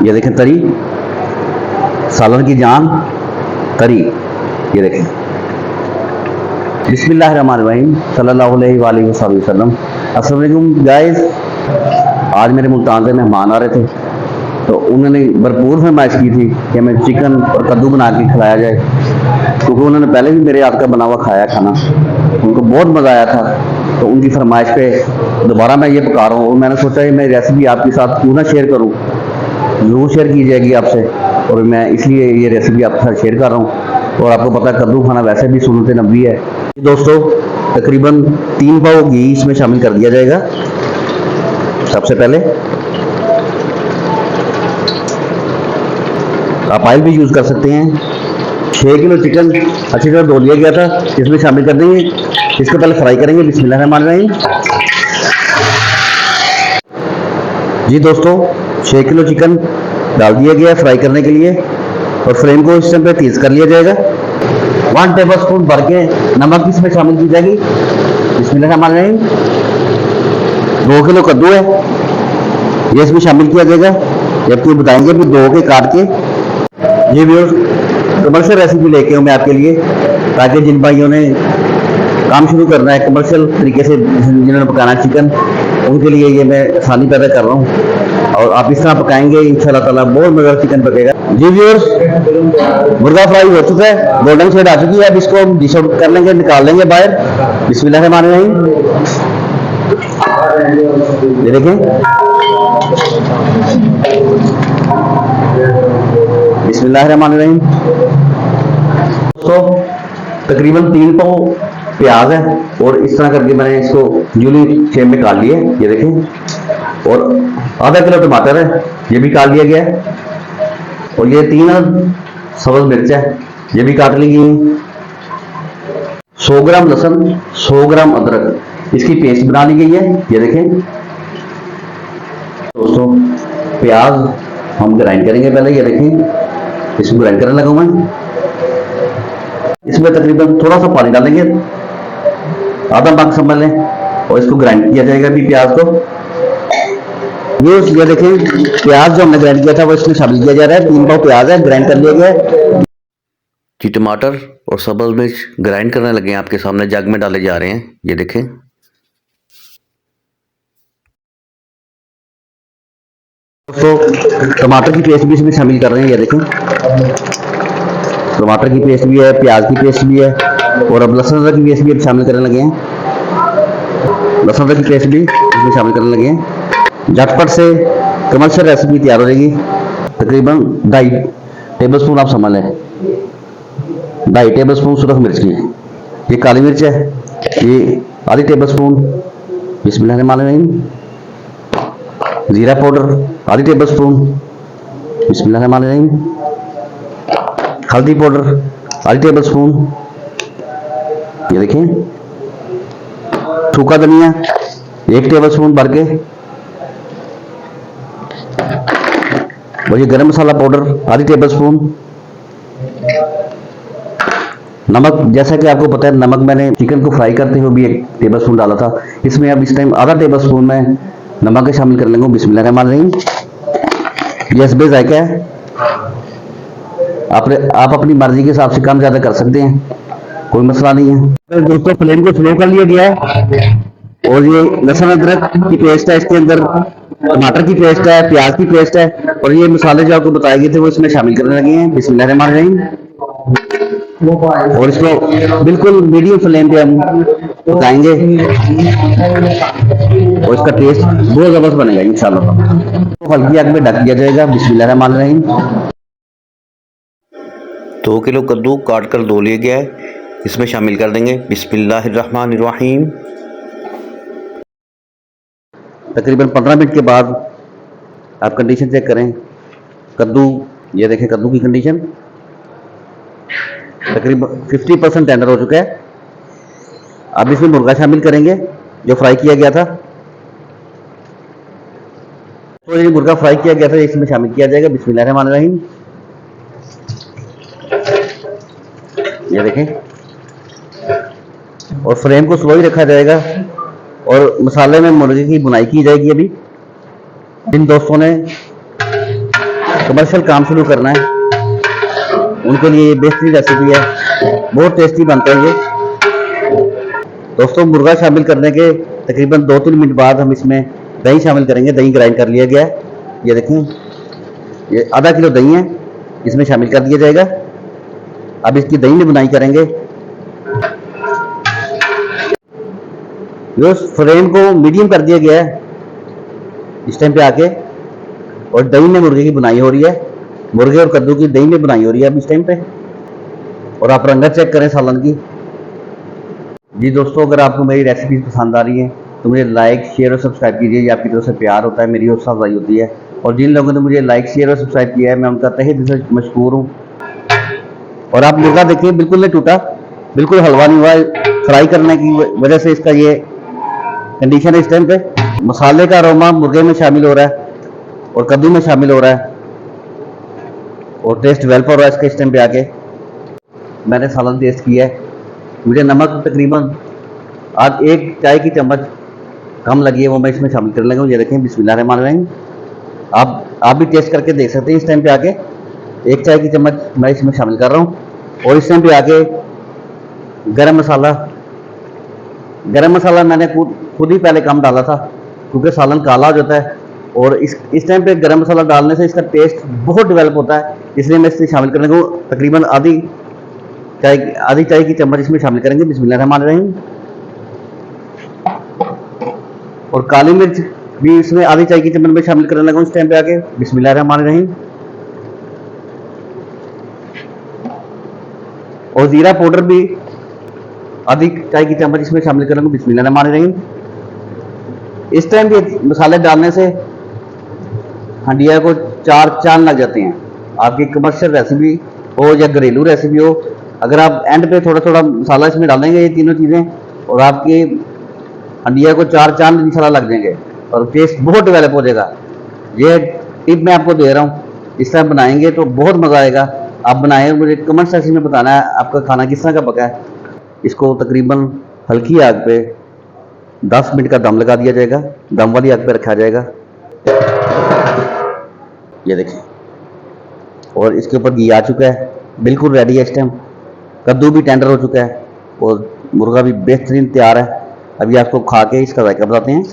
ये देखें तरी, सालन की जान तरी, ये देखें। बिस्मिल्लाहिर्रहमानिर्रहीम सल्लल्लाहु अलैहि वसल्लम। अस्सलाम वालेकुम गाइस, आज मेरे मुल्तान से मेहमान आ रहे थे तो उन्होंने भरपूर फरमाइश की थी कि हमें चिकन और कद्दू बना के खिलाया जाए, क्योंकि उन्होंने पहले भी मेरे हाथ का बना हुआ खाया खाना, उनको बहुत मज़ा आया था। तो उनकी फरमाइश पे दोबारा मैं ये पका रहा हूँ और मैंने सोचा कि मैं रेसिपी आपके साथ क्यों ना शेयर करूँ, ज़रूर शेयर की जाएगी आपसे, और मैं इसलिए ये रेसिपी आपके साथ शेयर कर रहा हूँ। और आपको पता है कद्दू खाना वैसे भी सुन्नत नबी है। दोस्तों तकरीबन 3 पाव घी इसमें शामिल कर दिया जाएगा। सबसे पहले आप ऑयल भी यूज़ कर सकते हैं। 6 किलो चिकन अच्छी तरह धो लिया गया था, इसमें शामिल कर देंगे। इसको पहले फ्राई करेंगे। बिस्मिल्लाहिर्रहमानिर्रहीम। जी दोस्तों 6 किलो चिकन डाल दिया गया फ्राई करने के लिए और फ्लेम को इस टाइम पे तेज कर लिया जाएगा। 1 टेबल स्पून भर के नमक इसमें शामिल की जाएगी। बिस्मिल्लाहिर्रहमानिर्रहीम। 2 किलो कद्दू है, ये इसमें शामिल किया जाएगा, जबकि बताएंगे भी धो के काट के। ये व्यूअर्स कमर्शियल रेसिपी लेके हूँ मैं आपके लिए, ताकि जिन भाइयों ने काम शुरू करना है कमर्शियल तरीके से, जिन्होंने पकाना चिकन, उनके लिए ये मैं आसानी पैदा कर रहा हूँ। और आप इस तरह पकाएंगे इंशाल्लाह ताला बहुत मज़ेदार चिकन पकेगा। जी व्यूअर्स मुर्गा फ्राई हो चुका है, गोल्डन शेड आ चुकी है। अब इसको हम डिश आउट कर लेंगे, निकाल लेंगे बाहर। बिस्मिल्लाहिर्रहमानिर्रहीम। ये देखें, बिस्मिल्लाहिर्रहमानिर्रहीम। तो तकरीबन 3 पाव प्याज है और इस तरह करके मैंने इसको जूली शेप में काट लिया है, ये देखें। और आधा किलो टमाटर है, ये भी काट लिया गया है। और ये 3 सब्ज मिर्च है, ये भी काट ली गई। 100 ग्राम लहसुन, 100 ग्राम अदरक, इसकी पेस्ट बना ली गई है, ये देखें। दोस्तों प्याज हम ग्राइंड करेंगे पहले, ये देखें इसको ग्राइंड करने लगा मैं। इसमें तकरीबन थोड़ा सा पानी डालेंगे, आधा पाक समझ लें, और इसको ग्राइंड किया जाएगा अभी प्याज को। ये देखें प्याज जो हमने ग्राइंड किया था वो इसमें शामिल किया जा रहा है। 3 पाव प्याज है, ग्राइंड कर लिया गया जी। टमाटर और सब्ज मिर्च ग्राइंड करने लगे हैं, आपके सामने जग में डाले जा रहे हैं, ये देखें। तो टमाटर की पेस्ट भी इसमें शामिल कर रहे हैं, ये देखें। टमाटर की पेस्ट भी है, प्याज की पेस्ट भी है, और अब लहसुन अदरक की पेस्ट भी शामिल करने लगे हैं। लहसुन अदरक की पेस्ट भी इसमें शामिल करने लगे हैं। झटपट से कमर्शियल रेसिपी तैयार हो जाएगी। तकरीबन 2.5 टेबल स्पून आप समझ लें, 2.5 टेबल स्पून सुरख मिर्च की। ये काली मिर्च है, ये आधी टेबल स्पून। बिस्मिल्लाहिर्रहमानिर्रहीम। जीरा पाउडर आधी टेबल स्पून। बिस्मिल्लाहिर्रहमानिर्रहीम। हल्दी पाउडर आधी टेबल स्पून, ये देखें। सूखा धनिया 1 टेबल स्पून भर के। और ये गरम मसाला पाउडर आधी टेबल स्पून। नमक, जैसा कि आपको पता है नमक मैंने चिकन को फ्राई करते हुए भी 1 टेबल स्पून डाला था, इसमें अब इस टाइम आधा टेबल स्पून में नमक के शामिल कर लेंगे। बिस्मिल्लाहिर्रहमानिर्रहीम। ये हस्बे जायका है, आप अपनी मर्जी के हिसाब से कम ज्यादा कर सकते हैं, कोई मसला नहीं है। दोस्तों फ्लेम को स्लो कर लिया गया है और ये लहसुन अदरक की पेस्ट है, इसके अंदर टमाटर की पेस्ट है, प्याज की पेस्ट है, और ये मसाले जो आपको बताए गए थे वो इसमें शामिल करने लगे हैं। बिस्मिल्लाहिर्रहमानिर्रहीम। और इसको बिल्कुल मीडियम फ्लेम पे हम पकाएंगे और इसका टेस्ट बहुत जबरदस्त बनेगा इंशाल्लाह। हल्की आग में ढक दिया जाएगा। बिस्मिल्लाहिर्रहमानिर्रहीम। 2 किलो कद्दू काट कर धो लिया गया है, इसमें शामिल कर देंगे। बिस्मिल्लाहिर्रहमानिर्रहीम। तकरीबन 15 मिनट के बाद आप कंडीशन चेक करें। कद्दू, ये देखें कद्दू की कंडीशन तकरीबन 50% टेंडर हो चुका है। अब इसमें मुर्गा शामिल करेंगे जो फ्राई किया गया था। तो ये मुर्गा फ्राई किया गया था, इसमें शामिल किया जाएगा। बिस्मिल्लाहिर्रहमानिर्रहीम। ये देखें, और फ्लेम को स्लो ही रखा जाएगा और मसाले में मुर्गे की बुनाई की जाएगी। अभी जिन दोस्तों ने कमर्शियल काम शुरू करना है उनके लिए ये बेहतरीन रेसिपी है, बहुत टेस्टी बनता है ये। दोस्तों मुर्गा शामिल करने के तकरीबन 2-3 मिनट बाद हम इसमें दही शामिल करेंगे। दही ग्राइंड कर लिया गया है, ये देखें, ये आधा किलो दही है, इसमें शामिल कर दिया जाएगा। अब इसकी दही में बुनाई करेंगे। जो फ्लेम को मीडियम कर दिया गया है इस टाइम पे आके, और दही में मुर्गे की बुनाई हो रही है, मुर्गे और कद्दू की दही में बुनाई हो रही है अब इस टाइम पे। और आप रंगत चेक करें सालन की। जी दोस्तों, अगर आपको मेरी रेसिपी पसंद आ रही है तो मुझे लाइक शेयर और सब्सक्राइब कीजिए। ये आपकी तरफ से प्यार होता है, मेरी हौसला अफजाई होती है। और जिन लोगों ने मुझे लाइक शेयर और सब्सक्राइब किया है मैं उनका तहे दिल से मशकूर हूँ। और आप मुर्गा देखिए बिल्कुल नहीं टूटा, बिल्कुल हलवा नहीं हुआ। फ्राई करने की वजह से इसका ये कंडीशन है इस टाइम पे। मसाले का अरोमा मुर्गे में शामिल हो रहा है और कद्दू में शामिल हो रहा है और टेस्ट डेवलप हो रहा है इसका इस टाइम पे आके। मैंने सालन टेस्ट किया है, मुझे नमक तकरीबन आज 1 चाय की चम्मच कम लगी है, वो मैं इसमें शामिल कर लगा हूँ। ये देखें, बिस्मिल्लाहिर्रहमानिर्रहीम। आप भी टेस्ट करके देख सकते हैं इस टाइम पे आके। 1 चाय की चम्मच मैं इसमें शामिल कर रहा हूँ। और इस टाइम पे आके गरम मसाला मैंने खुद ही पहले कम डाला था क्योंकि सालन काला हो जाता है। और इस टाइम पे गरम मसाला डालने से इसका टेस्ट बहुत डेवलप होता है, इसलिए मैं इसे शामिल करने को तकरीबन आधी चाय की चम्मच इसमें शामिल करेंगे। बिस्मिल्लाहिर्रहमानिर्रहीम। और काली मिर्च भी इसमें आधी चाय की चम्मच में शामिल करने लगा इस टाइम पे आके। बिस्मिल्लाहिर्रहमानिर्रहीम। और जीरा पाउडर भी आधी चाय की चम्मच इसमें शामिल करेंगे। बिस्मिल्लाहिर्रहमानिर्रहीम। इस टाइम पे मसाले डालने से हंडिया को 4 चांद लग जाते हैं। आपकी कमर्शियल रेसिपी हो या घरेलू रेसिपी हो, अगर आप एंड पे थोड़ा थोड़ा मसाला इसमें डालेंगे ये तीनों चीज़ें, और आपकी हंडिया को 4 चांद इंशाल्लाह लग जाएंगे और टेस्ट बहुत डेवलप हो जाएगा। ये टिप मैं आपको दे रहा हूँ, इस तरह बनाएंगे तो बहुत मज़ा आएगा। आप बनाएं, मुझे कमेंट सेक्शन में बताना है आपका खाना किस तरह का पका है। इसको तकरीबन हल्की आग पे 10 मिनट का दम लगा दिया जाएगा, दम वाली आग पे रखा जाएगा। ये देखें, और इसके ऊपर घी आ चुका है, बिल्कुल रेडी है इस टाइम। कद्दू भी टेंडर हो चुका है और मुर्गा भी बेहतरीन तैयार है। अभी आपको खा के इसका जायका बताते हैं।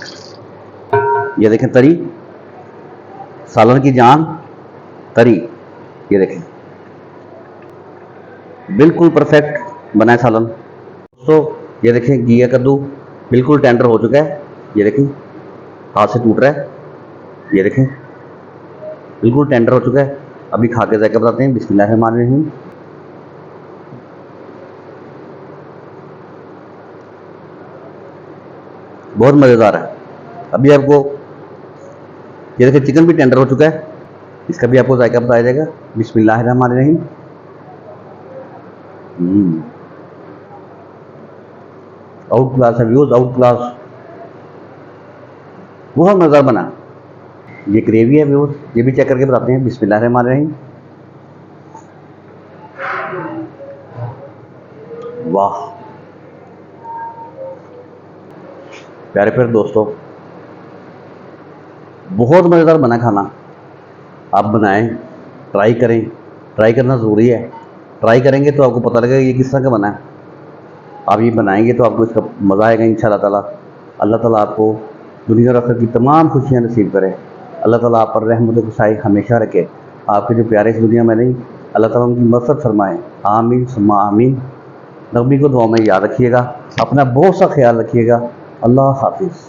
ये देखें, तरी सालन की जान तरी, ये देखें बिल्कुल परफेक्ट बना है सालन। तो ये देखें, घी का कद्दू बिल्कुल टेंडर हो चुका है। ये देखें, हाथ से टूट रहा है। ये देखें, बिल्कुल टेंडर हो चुका है। अभी खा के जायका बताते हैं। बिस्मिल्लाहिर्रहमानिर्रहीम। बहुत मज़ेदार है। अभी आपको ये देखिए, चिकन भी टेंडर हो चुका है, इसका भी आपको जायका बताया जाएगा। बिस्मिल्लाहिर्रहमानिर्रहीम। आउट क्लास है व्यूज, आउट क्लास, बहुत मज़ेदार बना। ये ग्रेवी है व्यूज, ये भी चेक करके बताते हैं। बिस्मिल्लाहिर्रहमानिर्रहीम। वाह प्यारे प्यारे दोस्तों, बहुत मज़ेदार बना खाना। आप बनाएं, ट्राई करें, ट्राई करना ज़रूरी है। ट्राई करेंगे तो आपको पता लगेगा ये किस तरह का बना है। आप ये बनाएंगे तो आपको इसका मज़ा आएगा इंशाअल्लाह ताला। अल्लाह ताला आपको दुनिया और आखिरत की तमाम खुशियाँ नसीब करे। अल्लाह ताला आप पर रहमत खुशाई हमेशा रखे। आपके जो प्यारे इस दुनिया में नहीं, अल्लाह ताला उनकी मदद फरमाए। आमीन सुम्मा आमीन। नबी को दुआ में याद रखिएगा, अपना बहुत सा ख्याल रखिएगा। अल्लाह हाफिज़।